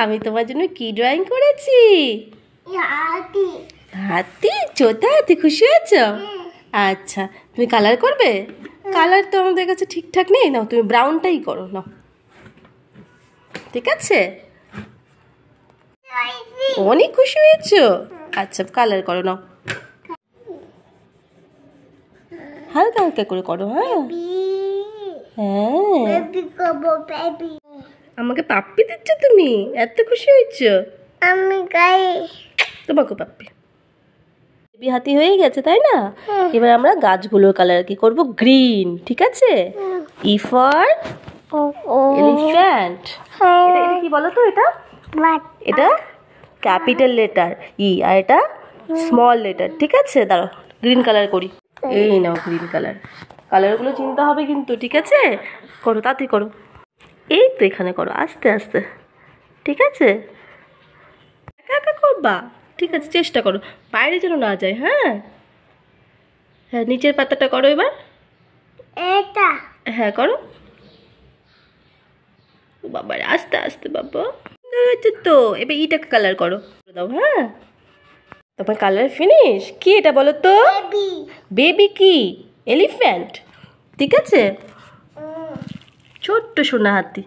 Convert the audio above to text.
আমি তোমার জন্য কি ড্রয়িং করেছি? হাতি। হাতি? চোতা হাতি, খুশি হয়েছো? আচ্ছা, তুমি কালার করবে? কালার তো আমাদের কাছে ঠিকঠাক নেই, নাও তুমি ব্রাউনটাই করো, নাও। ঠিক আছে, অনেক খুশি হয়েছো? আচ্ছা, কালার করো, নাও। হালকা হালকা করে করো। হ্যাঁ হ্যাঁ, আমাকে পাপ্পি দিচ্ছ তুমি? এত খুশি হয়েছো? আমি গাই তোমাকে পাপ্পি। বেবি হাতি হয়ে গেছে, তাই না? এবার আমরা গাছগুলোর কালার কি করব? গ্রিন। ঠিক আছে, ই ফর এলিফ্যান্ট। এটা কি বলো তো? এটা ক্যাপিটাল লেটার ই, আর এটা স্মল লেটার। ঠিক আছে, দাঁড়াও গ্রিন কালার করি। এই নাও গ্রিন কালার। কালারগুলো চিনতে হবে কিন্তু, ঠিক আছে? করো, তাড়াতাড়ি করো। এই তো এখানে করো, আস্তে আস্তে। ঠিক আছে, একা একা করবা? ঠিক আছে, চেষ্টা করো বাইরে যেন না যায়। হ্যাঁ হ্যাঁ, নিচের পাতাটা করো এবার। এটা হ্যাঁ করো। বাবা, আস্তে আস্তে বাবা। হয়েছে তো, এবার ইটাকে কালার করো দাও। হ্যাঁ, তোমার কালার ফিনিশ। কি এটা বলো তো? বেবি। বেবি কি? এলিফ্যান্ট। ঠিক আছে, ছোট্ট সোনা হাতি।